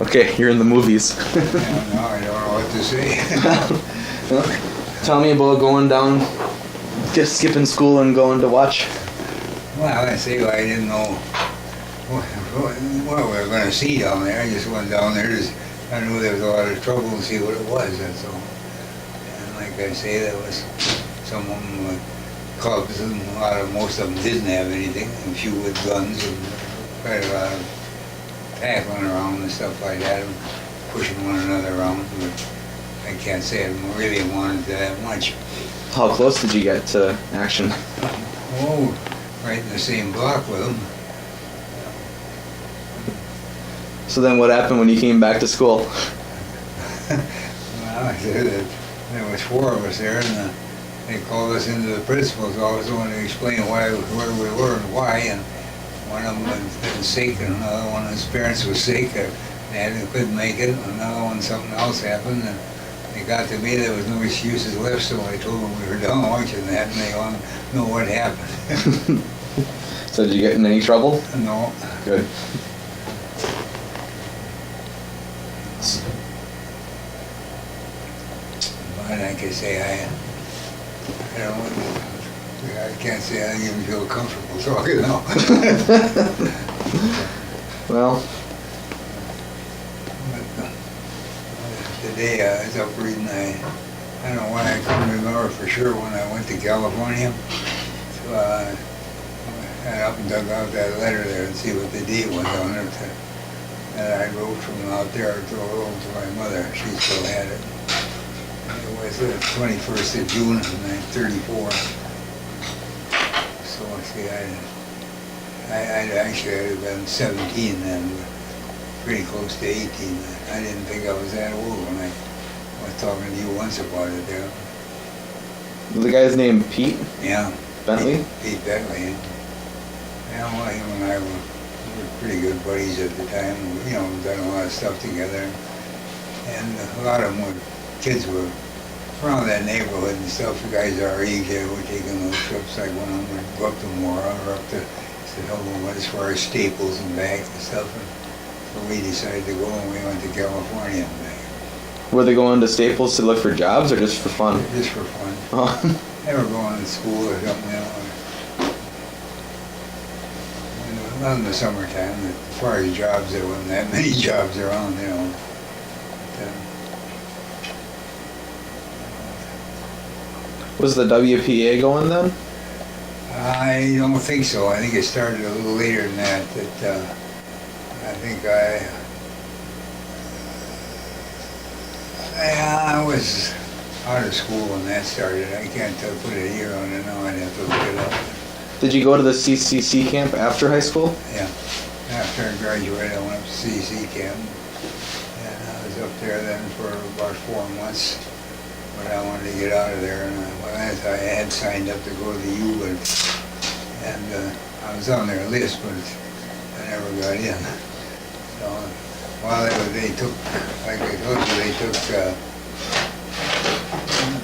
Okay, you're in the movies. Yeah, now I don't know what to say. Tell me about going down, just skipping school and going to watch. Well, I say I didn't know what we were going to see down there. I just went down there. I knew there was a lot of trouble to see what it was, that's all. And like I say, there was some of them with clubs, and most of them didn't have anything. A few with guns, and quite a lot of tackling around and stuff like that, and pushing one another around. But I can't say I really wanted that much. How close did you get to action? Oh, right in the same block with them. So then what happened when you came back to school? Well, I said that there was 4 of us there, and they called us into the principal's office and wanted to explain where we were and why. And one of them had been sick, and another one, his parents was sick, and couldn't make it. Another one, something else happened, and they got to me. There was no excuses left, so I told them we were done watching that, and they want to know what happened. So did you get in any trouble? No. Good. But like I say, I can't say I even feel comfortable talking now. Well, But, today I was up reading, I don't know why I couldn't remember for sure when I went to California. So I went up and dug out that letter there and see what the date was on it. And I wrote from out there to my mother. She still had it. It was the 21st of June of 1934. So see, I'd actually have been 17 then, pretty close to 18. I didn't think I was that old when I was talking to you once about it there. the guy's name Pete Yeah. Bentley? Pete Bentley. Yeah, well, him and I were pretty good buddies at the time. You know, done a lot of stuff together. And a lot of them were, kids were around that neighborhood and stuff. The guys our age, they were taking those trips. Like one of them would go up to Mora or up to as far as Staples and back and stuff. And so we decided to go, and we went to California and back. Were they going to Staples to look for jobs or just for fun? Just for fun. Oh. They were going to school or something, you know. Not in the summertime. As far as jobs, there wasn't that many jobs around, you know. Was the WPA going then? I don't think so. I think it started a little later than that. I think I was out of school when that started. I can't put a year on it now. I'd have to look it up. Did you go to the CCC camp after high school? Yeah. After I graduated, I went up to CCC camp. And I was up there then for about 4 months. But I wanted to get out of there, and I had signed up to go to the U, and I was on their list, but I never got in. So while they took, like I told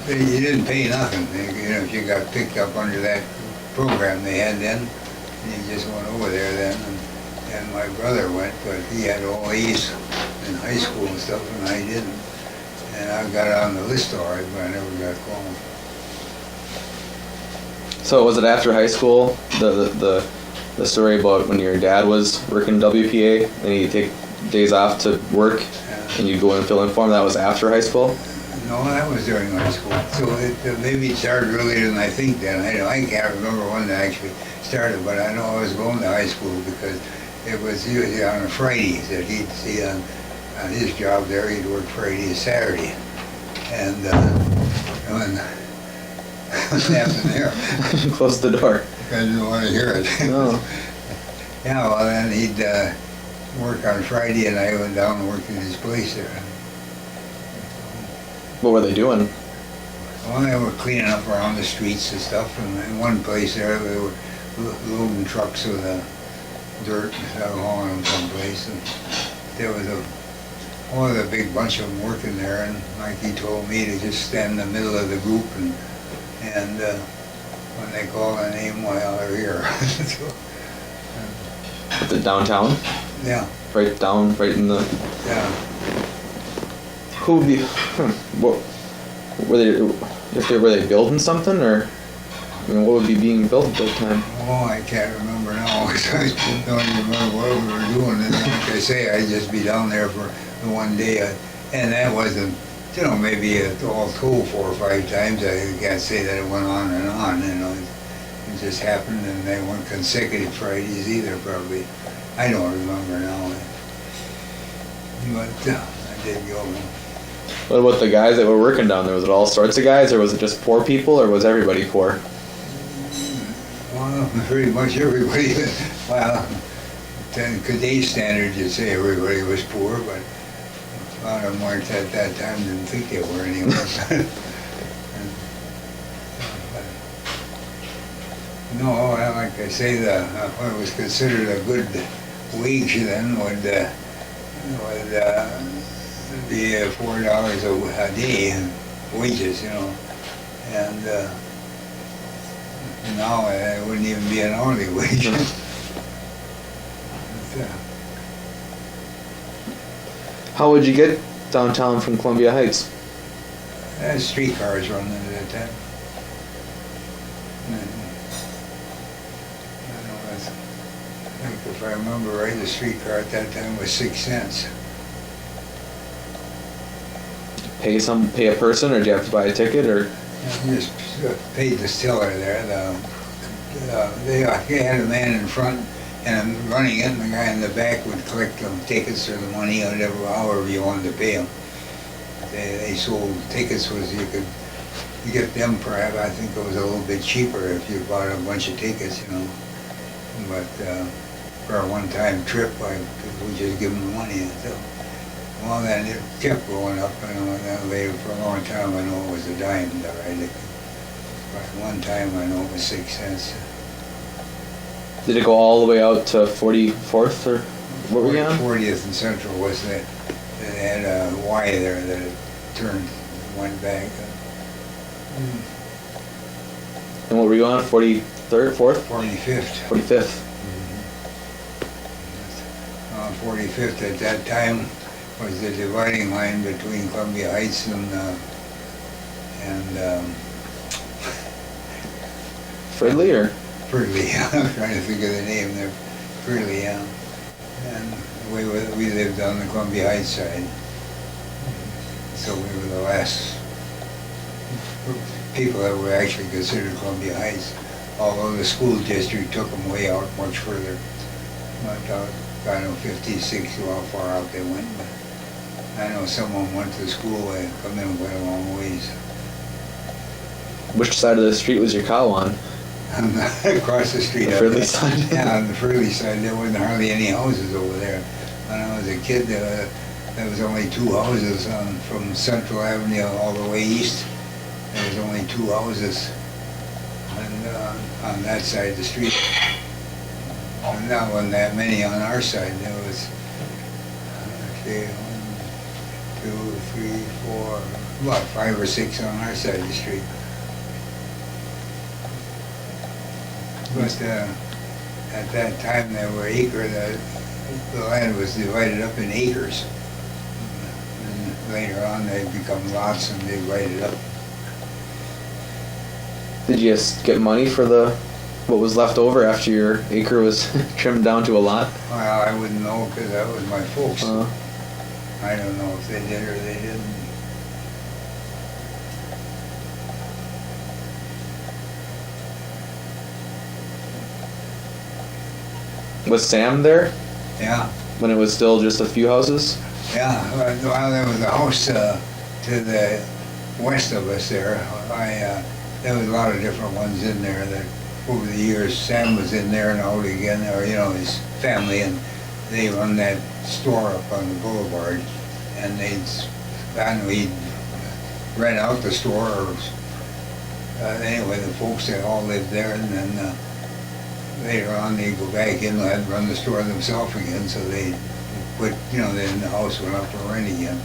you, you didn't pay nothing. If you got picked up under that program they had then, you just went over there then. And my brother went, but he had all A's in high school and stuff, and I didn't. And I got on the list all right, but I never got called. So was it after high school, the story about when your dad was working WPA and he'd take days off to work and you'd go and fill in for him, that was after high school? No, that was during high school. So maybe it started earlier than I think then. I can't remember when it actually started, but I know I was going to high school because it was usually on a Friday that he'd see on his job there, he'd work Friday and Saturday. And when what happened there? Close the door. I didn't want to hear it. No. Yeah, well then he'd work on Friday and I went down and worked in his place there. What were they doing? Well, they were cleaning up around the streets and stuff, and in one place there they were loading trucks with dirt and hauling them someplace, and there was a big bunch of them working there, and like he told me to just stand in the middle of the group, and when they call a name, while they're here. So, At the downtown? Yeah, right down, right in the. yeah. Who would be? What were they? Were they building something, or I mean, what would be being built at that time? Oh, I can't remember now. 'Cause I don't even remember what we were doing. And like I say, I'd just be down there for the one day. And that wasn't, maybe all told 4 or 5 times. I can't say that it went on and on, It just happened, and they weren't consecutive Fridays either, probably. I don't remember now. But I did go. What about the guys that were working down there? Was it all sorts of guys, or was it just poor people, or was everybody poor? Well, pretty much everybody. Well, today's standards, you'd say everybody was poor, but a lot of them weren't at that time. Didn't think they were anyway. No, like I say, what was considered a good wage then would be $4 a day wages, and now it wouldn't even be an hourly wage. But, How would you get downtown from Columbia Heights? streetcars running at that time. I think if I remember right, the streetcar at that time was 6 cents. Pay a person, or do you have to buy a ticket, or? You just paid the stiller there. They had a man in front and running it, and the guy in the back would collect the tickets or the money, or whatever, however you wanted to pay them. They sold tickets. You could get them perhaps. I think it was a little bit cheaper if you bought a bunch of tickets, But for a one-time trip, we just give them the money. So, well, then it kept going up, and then later for a long time I know it was a dime to ride it. But one time I know it was 6 cents. Did it go all the way out to 44th, or what were you on? 40th and Central was that it had a Y there that it turned, went back. And what were you on? 43rd, 4th? 45th. 45th. 45th at that time was the dividing line between Columbia Heights and Fridley, or? Fridley. I'm trying to think of the name there. Fridley, yeah. And we lived on the Columbia Heights side. So we were the last people that were actually considered Columbia Heights, although the school district took them way out much further. I know 50, 60, how far out they went, but I know someone went to school and come in quite a long ways. Which side of the street was your cow on? Across the street. The Fridley side? Yeah, on the Fridley side, there wasn't hardly any houses over there. When I was a kid, there was only 2 houses from Central Avenue all the way east. There was only 2 houses on that side of the street. And not wasn't that many on our side. There was, 1, 2, 3, 4, about 5 or 6 on our side of the street. But at that time, there were the land was divided up in acres. And later on, they become lots and they divided up. Did you get money for what was left over after your acre was trimmed down to a lot? Well, I wouldn't know because that was my folks. I don't know if they did or they didn't. Was Sam there Yeah, when it was still just a few houses? yeah. Well, there was a house to the west of us there. There was a lot of different ones in there that over the years, Sam was in there and out again, or his family, and they run that store up on the boulevard, and we'd rent out the store, or anyway, the folks, they all lived there, and then later on they go back in and run the store themselves again, so they put, then the house went up for rent again.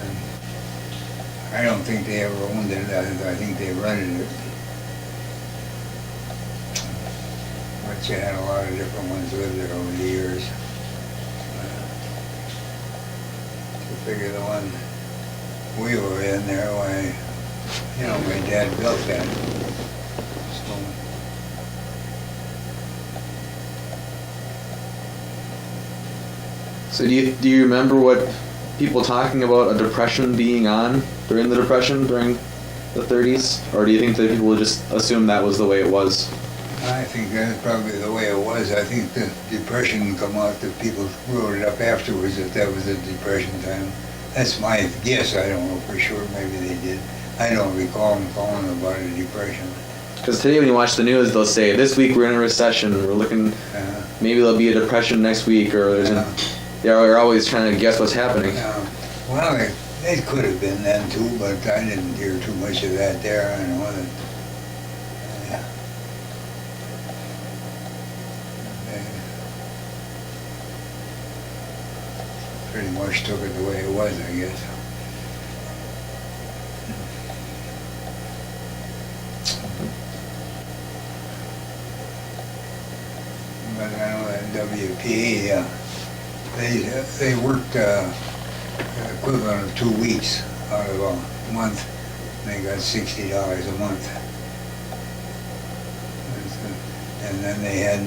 And I don't think they ever owned it. I think they rented it. But you had a lot of different ones live there over the years. figure the one we were in there, why, you know, my dad built that. So, So do you remember what people talking about a depression being on during the depression during the 30s, or do you think that people would just assume that was the way it was? I think that's probably the way it was. I think the depression come out that people wrote it up afterwards that was the depression time. That's my guess. I don't know for sure. Maybe they did. I don't recall them calling about a depression. Because today when you watch the news, they'll say, this week we're in a recession, we're looking, maybe there'll be a depression next week, or there's they're always trying to guess what's happening. Well, it could have been then too, but I didn't hear too much of that there. I know that. Pretty much took it the way it was, I guess. But I know that WPA, they worked equivalent of 2 weeks out of a month. They got $60 a month. And then they had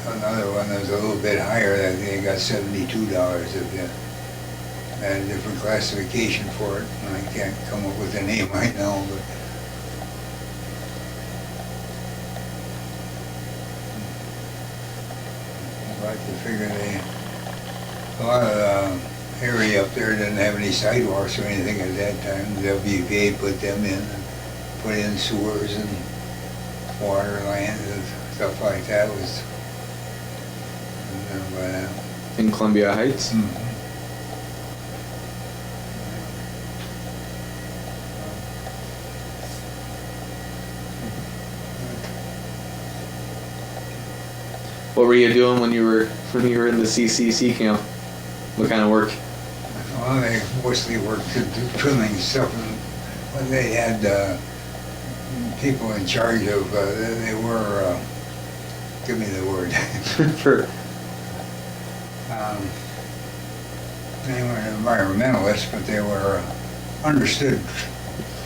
another one that was a little bit higher. That they got $72 if you had a different classification for it. And I can't come up with a name right now, but I like to figure a lot of the area up there didn't have any sidewalks or anything at that time. The WPA put them in, and put in sewers and water lines and stuff like that. Was in Columbia Heights? What were you doing when you were in the CCC camp? What kind of work? Well, they mostly worked trimming stuff, and when they had people in charge of, they were, give me the word. For they weren't environmentalists, but they were understood,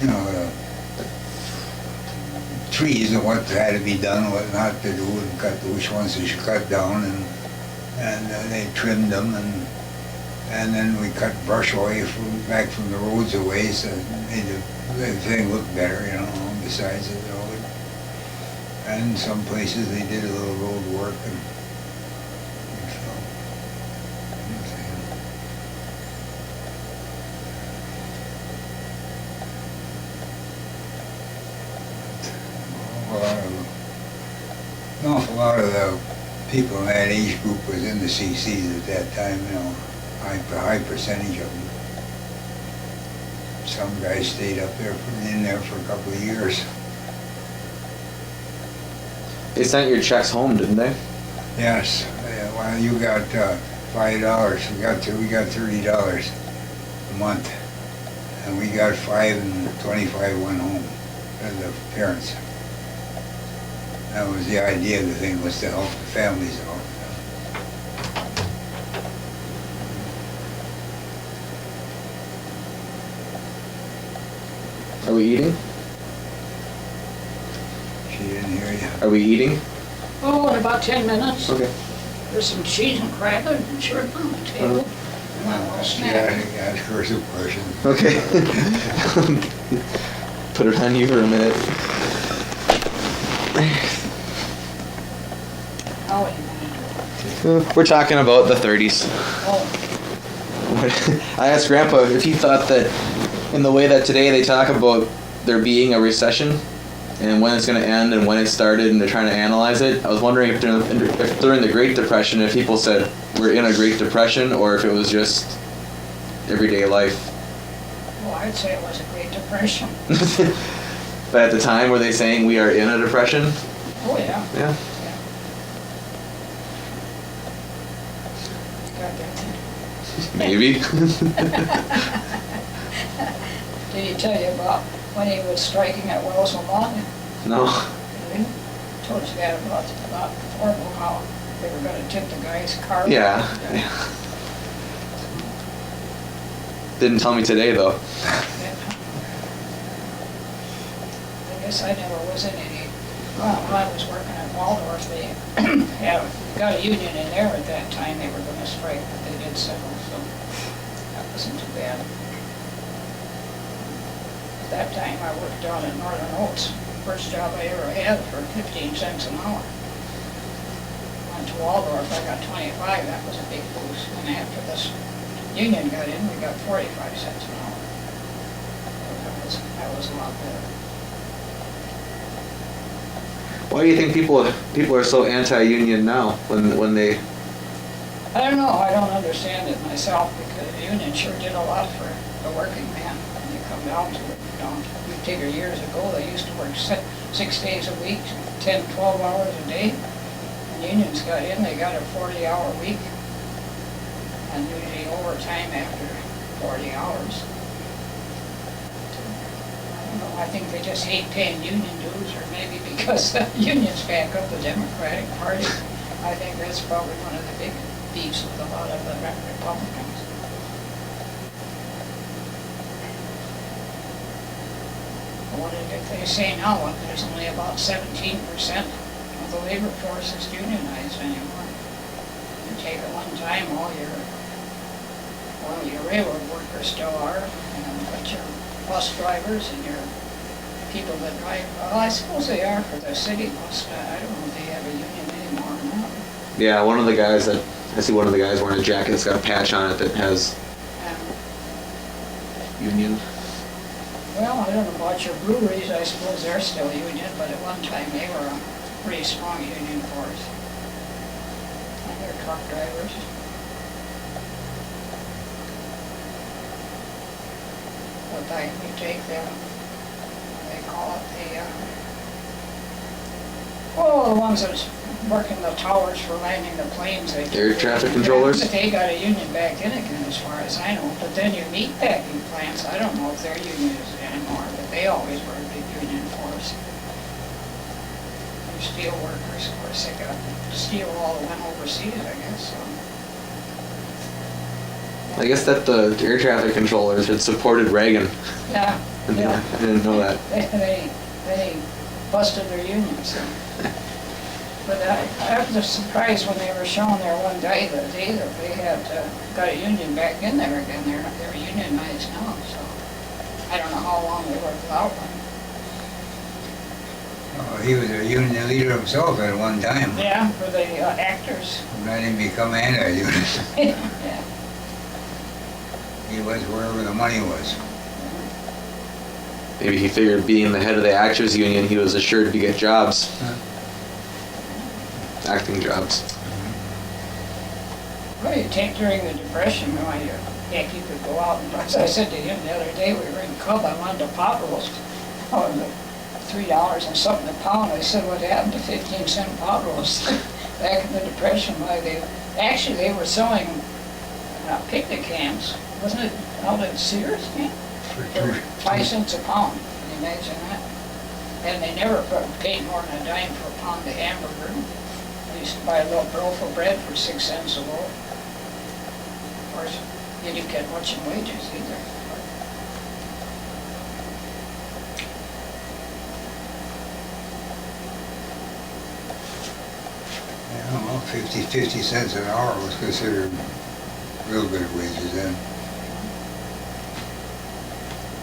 you know, trees and what had to be done, what not to do, and cut which ones they should cut down, and they trimmed them, and then we cut brush away back from the roads away, so it made the thing look better, you know, besides the road. And some places they did a little road work, and so. An awful lot of the people in that age group was in the CCs at that time, you know, high percentage of them. Some guys stayed up there, in there for a couple of years. They sent your checks home, didn't they? Yes. Well, you got $5. We got $30 a month, and we got $5 and $25 went home as the parents. That was the idea of the thing, was to help the families out. Are we eating? She didn't hear you. Are we eating? Oh, in about 10 minutes. Okay. There's some cheese and crackers and shrimp on the table. And a little snack. Ask her some questions. Okay. Put it on you for a minute. Oh, wait a minute. We're talking about the 30s. Oh, I asked Grandpa if he thought that in the way that today they talk about there being a recession and when it's going to end and when it started and they're trying to analyze it, I was wondering if during the Great Depression, if people said we're in a Great Depression or if it was just everyday life. well, I'd say it was a Great Depression. But at the time, were they saying we are in a depression? Oh, yeah. Yeah. Maybe. Did he tell you about when he was striking at Wells, Vermont? No. Really? Told you that about horrible how they were going to tip the guy's car. Yeah. Didn't tell me today though. I guess I never was in any, well, when I was working at Waldorf, they got a union in there at that time, they were gonna strike, but they did settle, so that wasn't too bad. At that time, I worked down at Northern Oaks, first job I ever had for 15 cents an hour. Went to Waldorf, I got 25, that was a big boost, and after this union got in, we got 45 cents an hour. So that was a lot better. Why do you think people are so anti-union now when they? I don't know, I don't understand it myself, because the union sure did a lot for the working man when you come down to it. You know, you figure years ago, they used to work 6 days a week, 10, 12 hours a day. When unions got in, they got a 40-hour week, and usually overtime after 40 hours. I don't know, I think they just hate paying union dues, or maybe because the unions back up the Democratic Party. I think that's probably one of the big beefs with a lot of the Republicans. What did they say now? There's only about 17% of the labor force is unionized anymore. You take at one time, all your railroad workers still are, but your bus drivers and your people that drive, well, I suppose they are for the city bus. I don't know if they have a union anymore or not. Yeah, I see one of the guys wearing a jacket that's got a patch on it that has union. Well, I don't know about your breweries, I suppose they're still union, but at one time they were a pretty strong union force. And their truck drivers. But we take them, they call it the ones that's working the towers for landing the planes. Air traffic controllers? But they got a union back in again, as far as I know. But then your meatpacking plants, I don't know if they're unions anymore, but they always were a big union force. Your steel workers, of course, they got steel all went overseas, I guess, so. I guess that the air traffic controllers had supported Reagan. Yeah, yeah. I didn't know that. They busted their unions. But I was just surprised when they were showing there one day that they had got a union back in there again. They're unionized now, so I don't know how long they were without one. Oh, he was a union leader himself at one time. Yeah, for the actors. Let him become anti-union. Yeah. He was wherever the money was. Maybe he figured being the head of the actors union, he was assured to get jobs. Acting jobs. Well, you take during the Depression, heck, you could go out and, as I said to him the other day, we were in Cub, I wanted a pot roast. Oh, $3 and something a pound. I said, what happened to 15-cent pot roast? Back in the Depression, they were selling picnic hams, wasn't it, out at Sears? Yeah? For 5 cents a pound, can you imagine that? And they never paid more than a dime for a pound of hamburger. They used to buy a little loaf of bread for 6 cents a loaf. Of course, you didn't get much in wages either. Yeah, well, 50 cents an hour was considered real good wages then.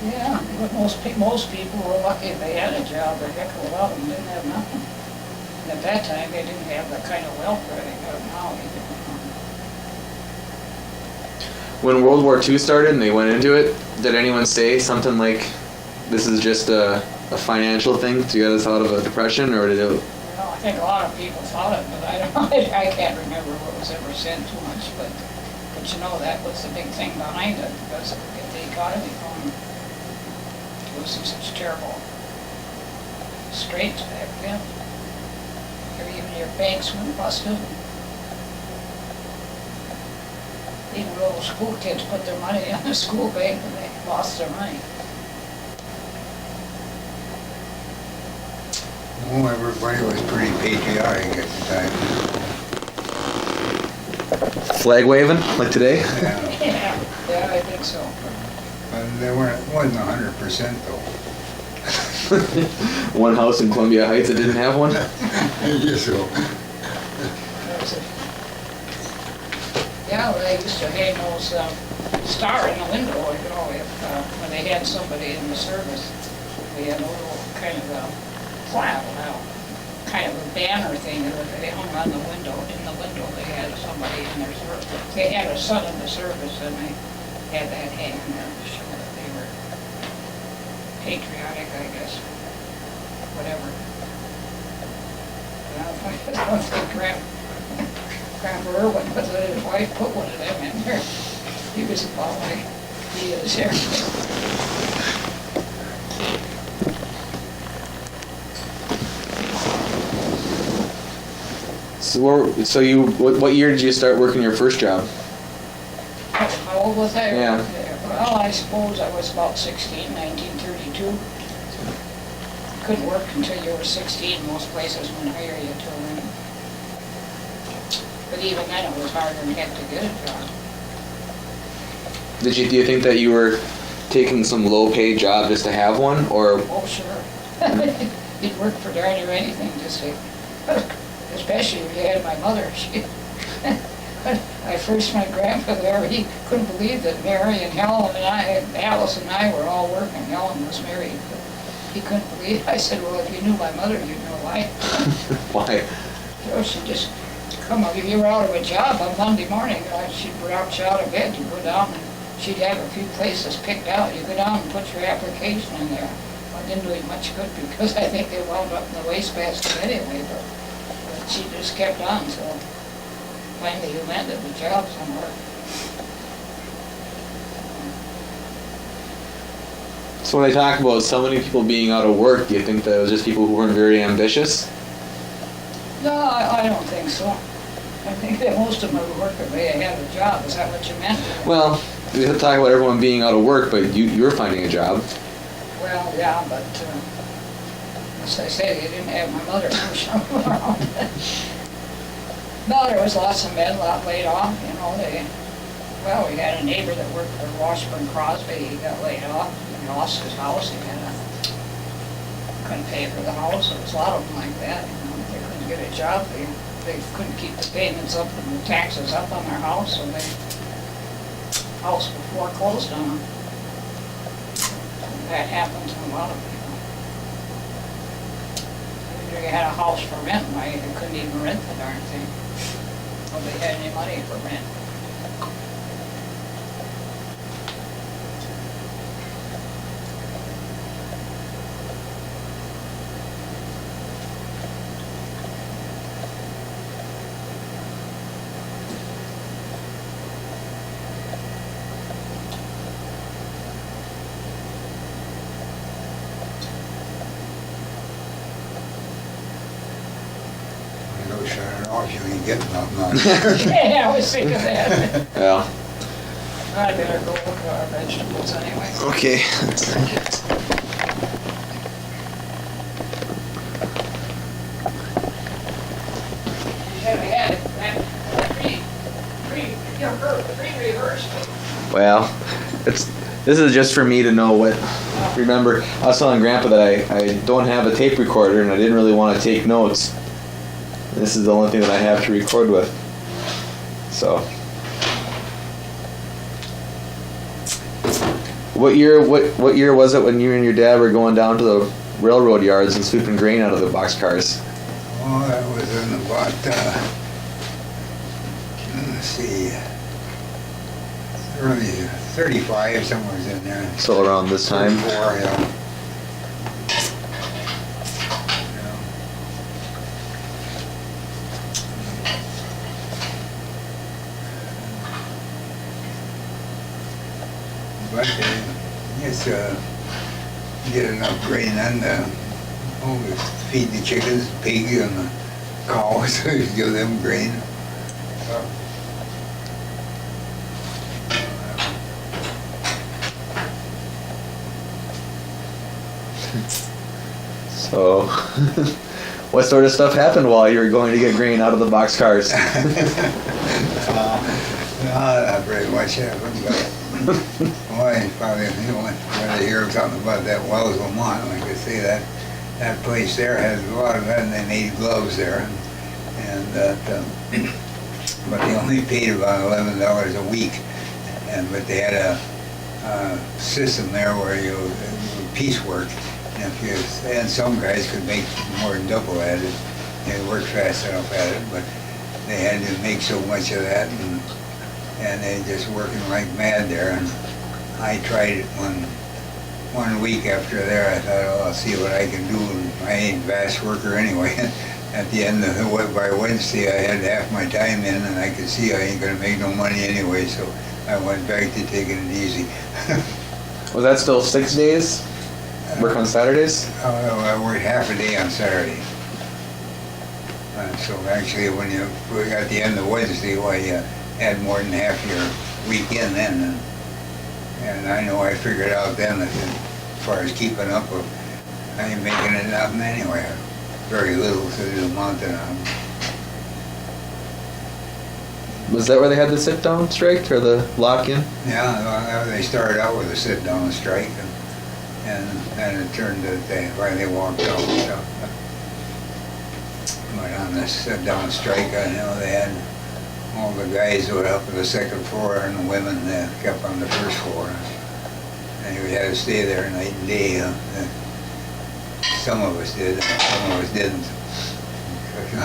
Yeah, but most people were lucky if they had a job. A heck of a lot of them didn't have nothing. And at that time, they didn't have the kind of welfare they got now either. When World War II started and they went into it, did anyone say something like, this is just a financial thing to get us out of a depression, or did it? Well, I think a lot of people thought it, but I don't know. I can't remember what was ever said too much, but you know, that was the big thing behind it, because of the economy going. It was in such terrible straits back then. Even your banks went busted. Even little school kids put their money in the school bank and they lost their money. Oh, everybody was pretty patriotic at the time. Flag waving, like today? Yeah. Yeah, I think so. wasn't 100% though. One house in Columbia Heights that didn't have one. I guess so. Yeah, well, they used to hang those star in the window, you know, if when they had somebody in the service. We had a little kind of a plaque, kind of a banner thing that they hung on the window. In the window, they had somebody in their service. They had a son in the service, and they had that hanging there to show that they were patriotic, I guess. Whatever. I don't think Grandpa Irwin, but his wife put one of them in there. He was about like he is here. So what year did you start working your first job? How old was I? Yeah. Well, I suppose I was about 16, 1932. Couldn't work until you were 16. Most places wouldn't hire you till then. But even then, it was harder than heck to get a job. Do you think that you were taking some low-paid job just to have one, or? Oh, sure. You'd work for darn near anything just to, especially if you had my mother. I first met Grandpa there, he couldn't believe that Mary and Alice and I were all working. Helen was married, but he couldn't believe it. I said, well, if you knew my mother, you'd know why. Why? You know, she'd just come up, if you were out of a job on Monday morning, she'd route you out of bed, you go down, and she'd have a few places picked out. You go down and put your application in there. Well, it didn't do you much good because I think they wound up in the wastebasket anyway, but she just kept on, so finally you landed a job somewhere. So when they talk about so many people being out of work, do you think that it was just people who weren't very ambitious? No, I don't think so. I think that most of them would work if they had a job. Is that what you meant? Well, we talk about everyone being out of work, but you're finding a job. Well, yeah, but as I said, you didn't have my mother pushing around. No, there was lots of men, a lot laid off, you know. We had a neighbor that worked for Washburn Crosby. He got laid off. He lost his house. Couldn't pay for the house. There was a lot of them like that. You know, they couldn't get a job. They couldn't keep the payments up and the taxes up on their house, so the house was foreclosed on them. That happened to a lot of people. If you had a house for rent, why you couldn't even rent the darn thing. Nobody had any money for rent. Shut it off, you ain't getting nothing on it. Yeah, I was sick of that. Yeah. I better go look at our vegetables anyway. Okay. Yeah, we had that pre-rehearsed. Well, this is just for me to know what. Remember, I was telling Grandpa that I don't have a tape recorder and I didn't really want to take notes. This is the only thing that I have to record with. So. What year was it when you and your dad were going down to the railroad yards and sweeping grain out of the boxcars? Oh, that was in about, let's see, early 35, somewhere's in there. So around this time? 34, yeah. But yes, get enough grain and feed the chickens, pigs, and the cows. Give them grain. So, what sort of stuff happened while you were going to get grain out of the boxcars? Not very much happened, but boy, probably you know, when I hear something about that Wells, Vermont, like I say, that place there has a lot of that, and they made gloves there, and that, but they only paid about $11 a week, but they had a system there where you piecework, and if you and some guys could make more than double at it, they worked fast enough at it, but they had to make so much of that, and they just working like mad there. And I tried it one week after there. I thought, oh, I'll see what I can do. And I ain't a fast worker anyway. At the end of by Wednesday, I had half my time in, and I could see I ain't gonna make no money anyway. So I went back to taking it easy. Was that still 6 days? Work on Saturdays? I worked half a day on Saturday. So actually, when we got the end of Wednesday, well, you had more than half your weekend then. And I know I figured out then that as far as keeping up with, I ain't making it nothing anyway. Very little to the amount that I'm. Was that where they had the sit-down strike or the lock-in? Yeah, well, they started out with a sit-down strike, and then it turned to they finally walked out. So. But on this sit-down strike, I know they had all the guys who were up on the second floor and the women kept on the first floor. And we had to stay there night and day. Some of us did, some of us didn't.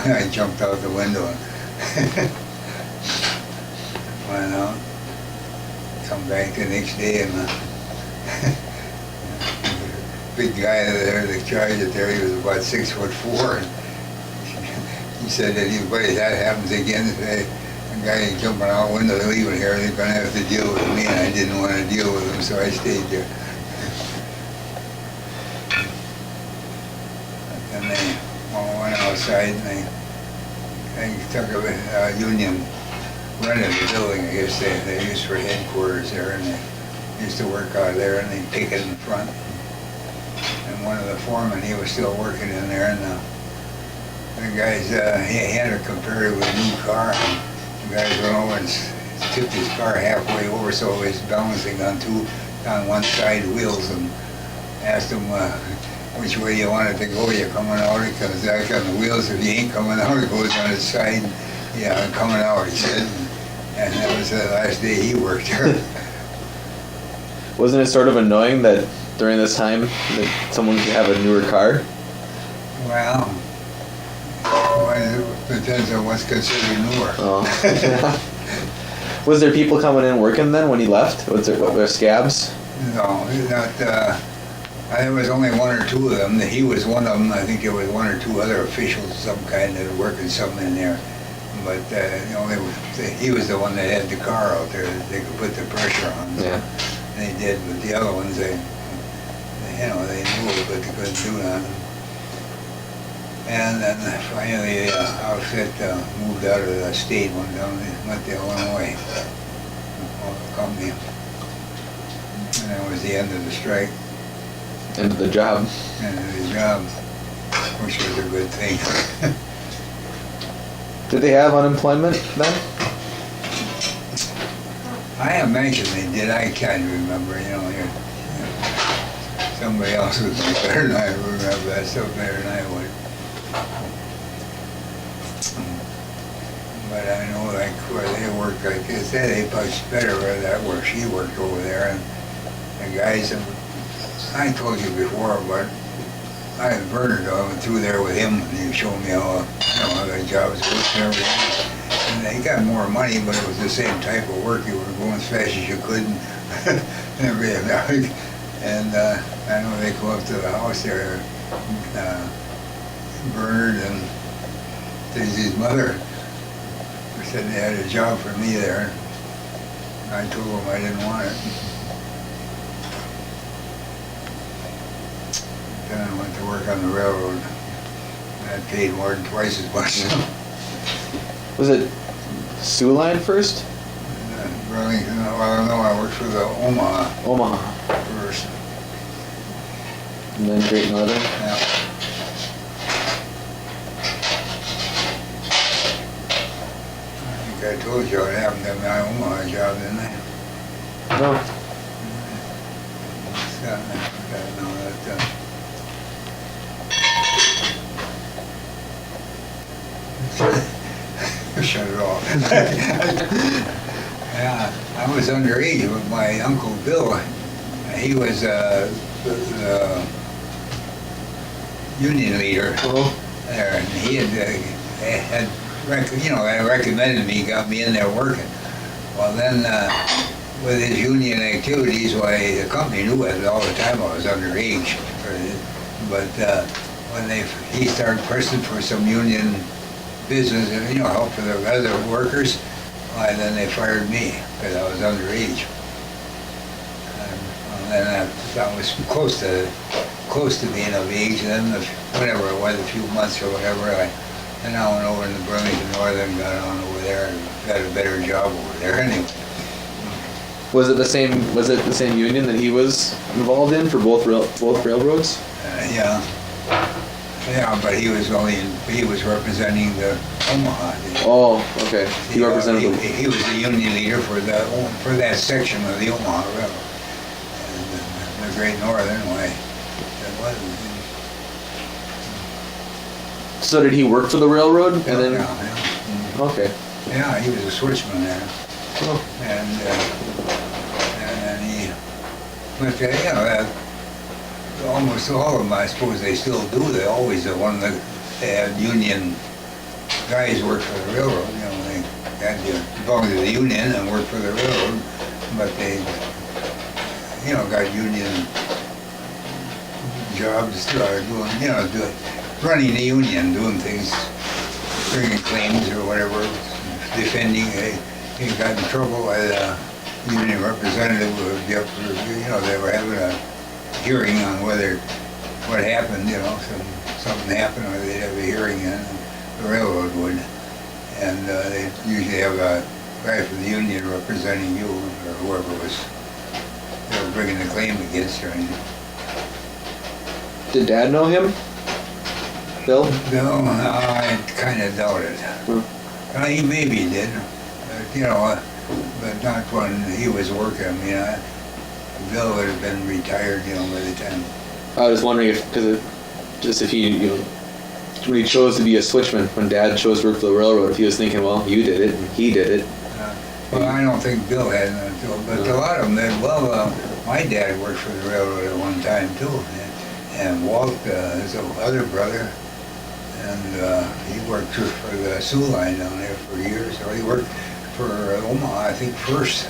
I jumped out the window and went out. Come back the next day, and the big guy there that charged it there, he was about 6'4". And he said that if that happens again, a guy jumping out the window leaving here, they're going to have to deal with me, and I didn't want to deal with him, so I stayed there. And they all went outside, and they took a union rented the building. I guess they used for headquarters there, and they used to work out there, and they picket in front. And one of the foremen, he was still working in there, and the guys, he had a comparatively new car, and the guys went over and tipped his car halfway over, so it was balancing on one side wheels, and asked him which way you wanted to go. You're coming out, it comes back on the wheels. If you ain't coming out, it goes on its side. Yeah, I'm coming out, he said. And that was the last day he worked there. Wasn't it sort of annoying that during this time that someone could have a newer car? Well, it depends on what's considered newer. Oh. Was there people coming in working then when he left? Was there scabs? No, not. There was only one or two of them. He was one of them. I think there was one or two other officials of some kind that were working something in there. But he was the one that had the car out there that they could put the pressure on. So Yeah. they did, but the other ones, they knew it, but they couldn't do nothing. And then finally, the outfit moved out of the state, went to Illinois, the company. And that was the end of the strike. End of the job. End of the job, which was a good thing. Did they have unemployment then? I imagine they did. I can't remember. Somebody else would be better than I remember that stuff better than I would. But I know, like where they worked, like I said, they much better where she worked over there, and the guys. I told you before, but I had Bernard through there with him, and he showed me how the jobs worked and everything. And they got more money, but it was the same type of work. You were going as fast as you could and everything. And I know they go up to the house there, Bernard and Daisy's mother said they had a job for me there. And I told them I didn't want it. Then I went to work on the railroad. And I paid more than twice as much. Was it Sioux Line first? Burlington, well, no, I worked for the Omaha Omaha. first. And then Great Northern? Yeah. I think I told you what happened to my Omaha job, didn't I? No. So, no, shut it off. Yeah, I was underage with my Uncle Bill. He was the union leader there, and he recommended me, got me in there working. Well, then with his union activities, why the company knew it all the time. I was underage, but when he started pressing for some union business and help for the other workers, why then they fired me because I was underage. And then I was close to being of age. And then whatever it was, a few months or whatever, and I went over to Burlington Northern, got on over there, and got a better job over there anyway. Was it the same union that he was involved in for both railroads? Yeah, but he was representing the Omaha. Oh, okay. He represented the. He was the union leader for that section of the Omaha Railroad, and the Great Northern. Why that was. So did he work for the railroad and then? Yeah. Okay. Yeah, he was a switchman there, Oh. and he. But almost all of them, I suppose they still do. They always they had union guys work for the railroad. They had to belong to the union and work for the railroad, but they, got union jobs, running the union, doing things, bringing claims or whatever, defending. He got in trouble by the union representative. They were having a hearing on what happened, something happened, or they'd have a hearing, and the railroad would, and they usually have a guy from the union representing you, or whoever they were bringing the claim against you. Did Dad know him? Bill? No, I kind of doubt it. He maybe did, but not when he was working. Bill would have been retired, by the time. I was wondering if he, when he chose to be a switchman, when Dad chose to work for the railroad, if he was thinking, well, you did it, and he did it. Well, I don't think Bill had none, but a lot of them did. Well, my dad worked for the railroad at one time, too, and Walt, his other brother, and he worked for the Sioux Line down there for years. So he worked for Omaha, I think, first.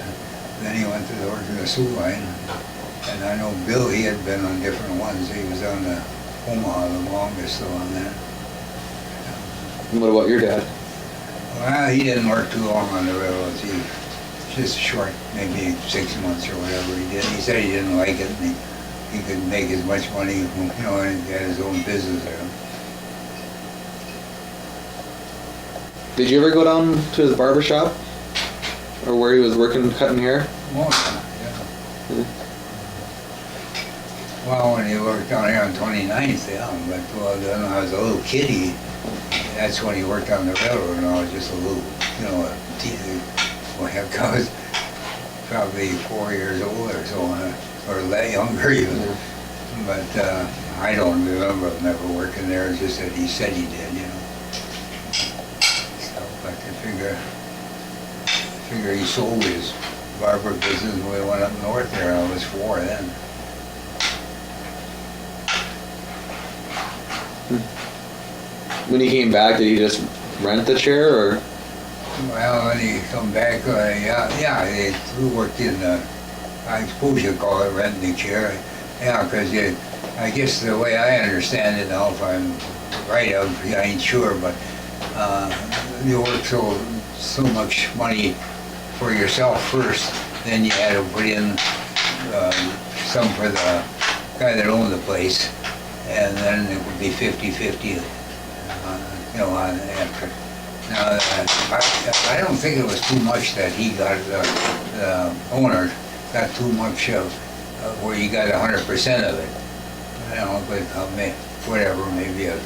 Then he went to work in the Sioux Line. And I know Bill, he had been on different ones. He was on the Omaha the longest, so on that. And what about your dad? Well, he didn't work too long on the railroads. He just short, maybe 6 months or whatever he did. He said he didn't like it, and he could make as much money, and he had his own business there. Did you ever go down to his barber shop? Or where he was working, cutting hair? Oh, yeah. Well, when he worked down here on 29th, but then I was a little kiddie. That's when he worked on the railroad, and I was just a little, I was probably 4 years old or so, or that younger even. But I don't remember him ever working there. It's just that he said he did, So I could figure he sold his barber business when we went up north there. I was 4 then. When he came back, did he just rent the chair, or? Well, when he come back, he worked in I suppose you'd call it renting the chair. Yeah, because I guess the way I understand it now, if I'm right, I ain't sure, but you work so much money for yourself first, then you had to put in some for the guy that owned the place, and then it would be 50-50, on after. Now, I don't think it was too much that he got, the owner got too much of where he got 100% of it. But whatever, maybe a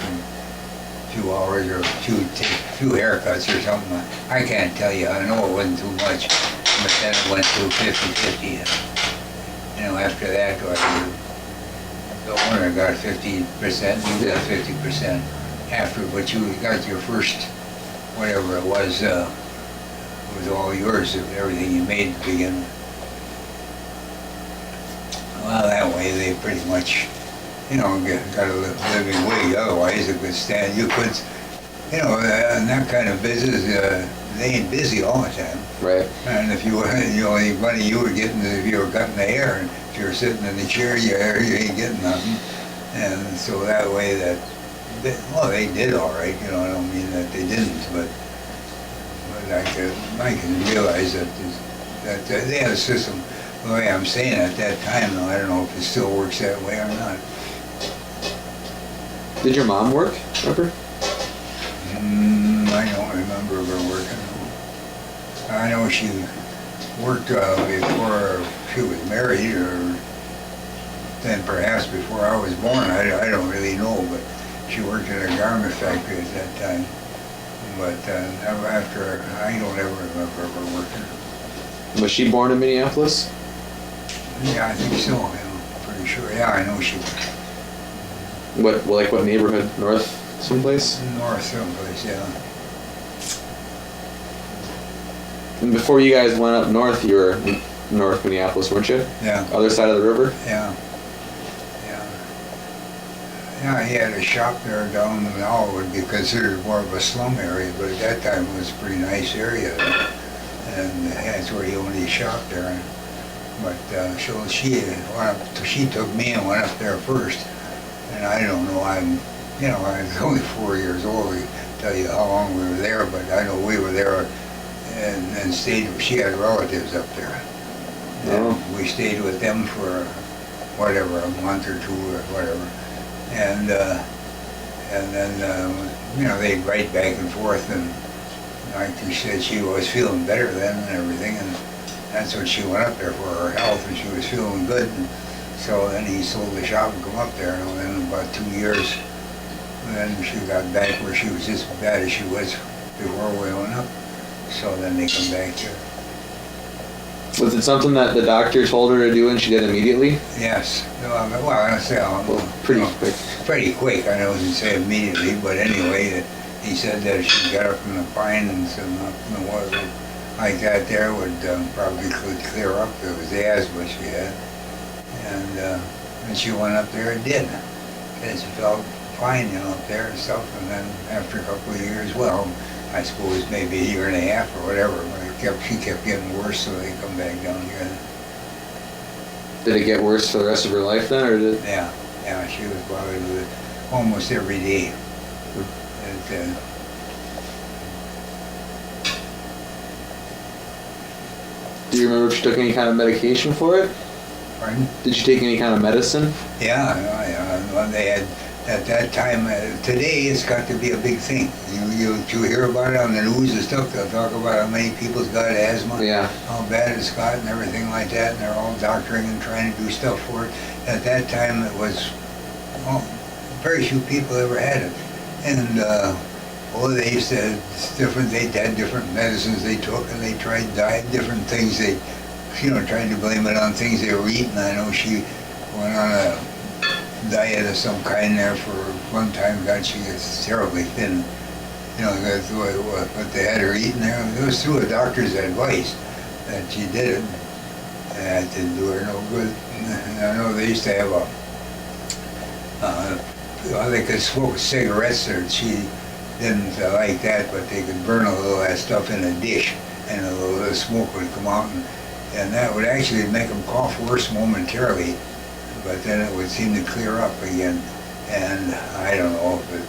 few hours or few haircuts or something. I can't tell you. I know it wasn't too much, but then it went to 50-50. After that, the owner got 50%, you got 50% after, but you got your first, whatever it was all yours, of everything you made to begin with. Well, that way they pretty much, got a living wage. Otherwise, it could stand. You could, in that kind of business, they ain't busy all the time. Right. And if you, the only money you were getting is if you were cutting the hair, and if you were sitting in the chair, you ain't getting nothing. And so that way they did all right. I don't mean that they didn't, but I can realize that they had a system. The way I'm saying at that time, though, I don't know if it still works that way or not. Did your mom work ever? I don't remember her working. I know she worked before she was married, or then perhaps before I was born. I don't really know, but she worked in a garment factory at that time. But after, I don't ever remember her working. Was she born in Minneapolis? Yeah, I think so. Pretty sure. Yeah, I know she was. What neighborhood? North someplace? North someplace, yeah. And before you guys went up north, you were North Minneapolis, weren't you? Yeah. Other side of the river? Yeah. Yeah, he had a shop there down in now it would be considered more of a slum area, but at that time it was a pretty nice area. And that's where he owned his shop there. But so she took me and went up there first. And I don't know, I was only 4 years old to tell you how long we were there, but I know we were there and stayed. She had relatives up there. Oh. And we stayed with them for whatever, a month or two or whatever. And then they'd write back and forth, and like she said, she was feeling better then and everything, and that's what she went up there for, her health, and she was feeling good. And so then he sold the shop and come up there, and then in about 2 years, then she got back where she was just as bad as she was before we went up. So then they come back here. Was it something that the doctor told her to do and she did immediately? Yes. Well, I say pretty quick. Pretty quick. I wouldn't say immediately, but anyway, he said that if she got up in the pine and some water like that there would probably could clear up. It was the asthma she had. And when she went up there, it did. And she felt fine, up there and stuff. And then after a couple of years, well, I suppose maybe a year and a half or whatever, she kept getting worse, so they come back down here. Did it get worse for the rest of her life then, or did? Yeah, she was bothered with it almost every day. Do you remember if she took any kind of medication for it? Pardon? Did she take any kind of medicine? Yeah. Well, they had, at that time, today it's got to be a big thing. You hear about it on the news and stuff, they'll talk about how many people's got asthma, Yeah. how bad it's got and everything like that, and they're all doctoring and trying to do stuff for it. At that time it was, very few people ever had it. And they used to, it's different, they had different medicines they took, and they tried diet, different things they, tried to blame it on things they were eating. I know she went on a diet of some kind there for one time. God, she gets terribly thin. That's what they had her eating there. It was through a doctor's advice that she did it. And it didn't do her no good. And I know they used to have they could smoke cigarettes, or she didn't like that, but they could burn a little of that stuff in a dish, and a little smoke would come out, and that would actually make them cough worse momentarily. But then it would seem to clear up again, and I don't know if it,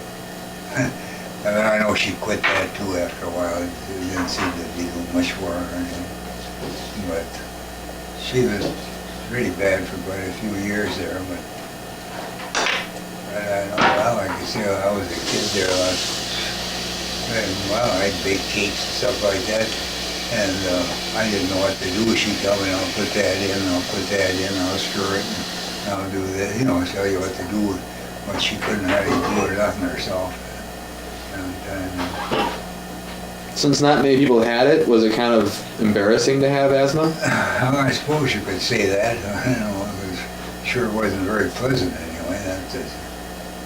I know she quit that too after a while. It didn't seem to be doing much for her or anything. But she was pretty bad for quite a few years there, but I know, well, like I say, I was a kid there I'd bake cakes and stuff like that. And I didn't know what to do. She'd tell me, I'll put that in, I'll stir it, and I'll do that, tell you what to do. But she couldn't hardly do it nothing herself. And, Since not many people had it, was it kind of embarrassing to have asthma? well, I suppose you could say that. You know, it was, sure wasn't very pleasant anyway. That's just,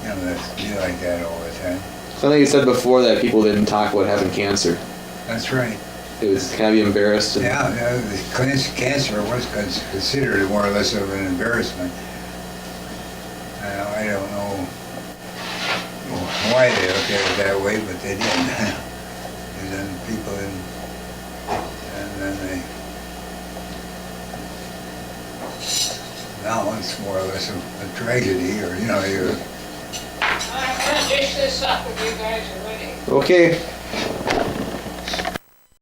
you know, that's be like that all the time. So I think you said before that people didn't talk about having cancer. That's right. It was kind of be embarrassed. And, Yeah, the cancer was considered more or less of an embarrassment. I don't know why they looked at it that way, but they did. And then people didn't, and then they, now it's more or less a tragedy, or, you know, you're, I'm gonna dish this up if you guys are ready. Okay.